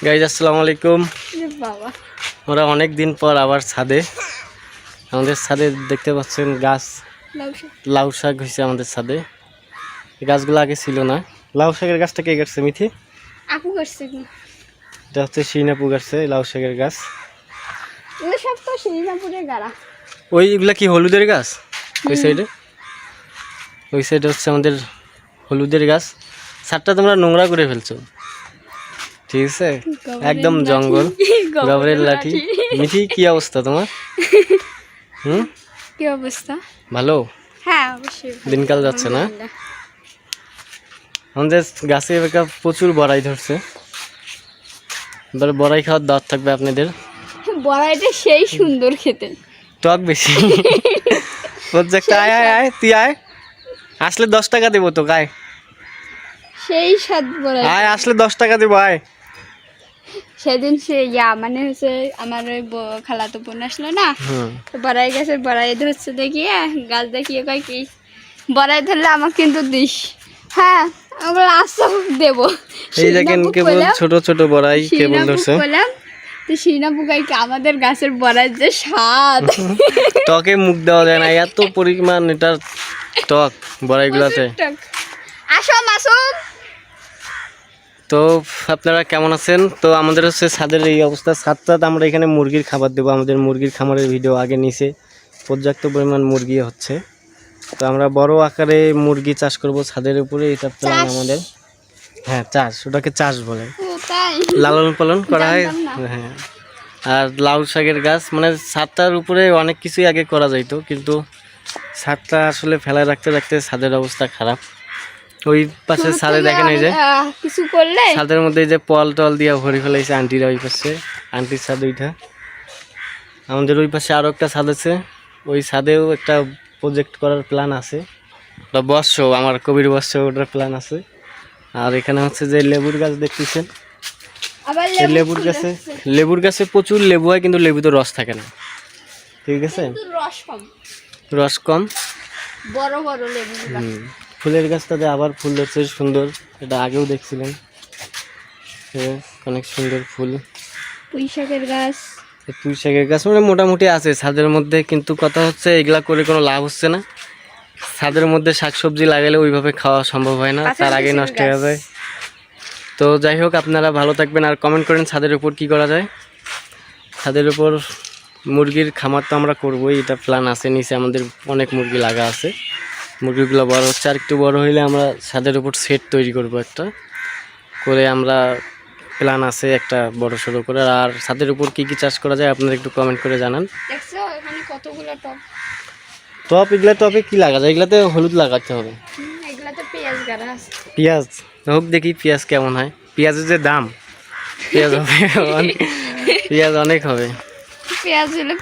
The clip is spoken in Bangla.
গাইজ আসসালামু আলাইকুম। বাবা আমরা অনেক দিন পর আবার ছাদে, আমাদের ছাদে দেখতে পাচ্ছেন গাছ লাউ শাক হয়েছে আমাদের ছাদে। এই গাছগুলো আগে ছিল না। লাউ শাকের গাছটা কে গাছছে মিথি? আপু করছে কি? এটা হচ্ছে শিনাপু গাছছে লাউ শাকের গাছ। এগুলো সব তো শিরিনাপুরের গাড়া। ওইগুলা কি হলুদের গাছ? ওই সাইডে হচ্ছে আমাদের হলুদের গাছ। ছাদটা তোমরা নোংরা করে ফেলছো, ঠিক আছে? একদম জঙ্গল, গোবরের লাঠি। মিঠি কি অবস্থা তোমার? কি অবস্থা? ভালো? হ্যাঁ অবশ্যই। দিনকাল যাচ্ছে না? আমাদের গাছে এবার প্রচুর বড়াই ধরছে। এবার বড়াই খাওয়ার দাওয়াত থাকবে আপনাদের। বড়াইটা সেই সুন্দর খেতে, টক বেশি। আয় আয় আয়, তুই আয়, আসলে 10 টাকা দেবো তো। গায়ে সেই স্বাদ বড়াই। আয়, আসলে 10 টাকা দেবো আয়। সেদিন সে মানে হচ্ছে আমার ওই খালাতো বোন আসলো না, বড়াই গাছের বড়াই ধরছে দেখিয়ে, গাছ দেখিয়ে কয় কি বড়াই ধরলে আমাকে কিন্তু দিস। হ্যাঁ আমরা আশা দেবো। এই দেখেন কেবল ছোট ছোট বড়াই কেবল ধরছে। তো শিরিনাপু গাই কি আমাদের গাছের বড়াই যে স্বাদ, টকে মুখ দেওয়া যায় না, এত পরিমাণ এটা টক বড়াইগুলাতে। আসো মাসুম। তো আপনারা কেমন আছেন? তো আমাদের হচ্ছে ছাদের এই অবস্থা। ছাদটা আমরা এখানে মুরগির খাবার দেবো। আমাদের মুরগির খামারের ভিডিও আগে নিচে পর্যাপ্ত পরিমাণ মুরগি হচ্ছে। তো আমরা বড় আকারে মুরগি চাষ করব ছাদের উপরে। এটা প্ল্যান আমাদের। হ্যাঁ চাষ, ওটাকে চাষ বলে, লালন পালন করা হয়। হ্যাঁ, আর লাউ শাকের গাছ, মানে ছাদটার উপরে অনেক কিছুই আগে করা যাইতো, কিন্তু ছাদটা আসলে ফেলায় রাখতে রাখতে ছাদের অবস্থা খারাপ। ওই পাশে ছাদে দেখেন এই যে কিছু করলে ছাদের মধ্যে যে পল টল দিয়ে ভরে ফেলাইছে আন্টিরা। ওই পাশে আন্টির ছাদ ওইটা। আমাদের ওই পাশে আরও একটা ছাদ আছে, ওই ছাদেও একটা প্রজেক্ট করার প্ল্যান আছে, বা বর্ষ, আমার কবির বর্ষ, ওটার প্ল্যান আছে। আর এখানে হচ্ছে যে লেবুর গাছ দেখতেছেন, লেবুর গাছে প্রচুর লেবু হয়, কিন্তু লেবুতে রস থাকে না, ঠিক আছে? রস কম। বড় বড় লেবু। ফুলের গাছটাতে আবার ফুল ধরছে সুন্দর, এটা আগেও দেখছিলেন, অনেক সুন্দর ফুল। পুঁই শাকের গাছ, পুঁই শাকের গাছ মানে মোটামুটি আছে ছাদের মধ্যে, কিন্তু কথা হচ্ছে এগুলা করে কোনো লাভ হচ্ছে না। ছাদের মধ্যে শাকসবজি লাগালে ওইভাবে খাওয়া সম্ভব হয় না, তার আগে নষ্ট হয়ে যায়। তো যাই হোক, আপনারা ভালো থাকবেন আর কমেন্ট করেন ছাদের উপর কি করা যায়। ছাদের উপর মুরগির খামার তো আমরা করবোই, এটা প্ল্যান আছে। নিচে আমাদের অনেক মুরগি লাগা আছে, মুরগিগুলো বড় হচ্ছে। আর একটু বড় হইলে আমরা ছাদের উপর সেট তৈরি করব একটা করে, আমরা প্ল্যান আছে একটা বড় সড়ো করে। আর ছাদের উপর কি কি চাষ করা যায় আপনারা একটু কমেন্ট করে জানান। দেখছো এখানে কতগুলো টব। টপ, এগুলা টপে কি লাগা যায়? এগুলাতে হলুদ লাগাতে হবে। এগুলাতে পেঁয়াজ গাড়া আছে। পেঁয়াজ হোক, দেখি পেঁয়াজ কেমন হয়। পেঁয়াজের যে দাম, পেঁয়াজ হবে পেঁয়াজ অনেক হবে। পেঁয়াজ হলে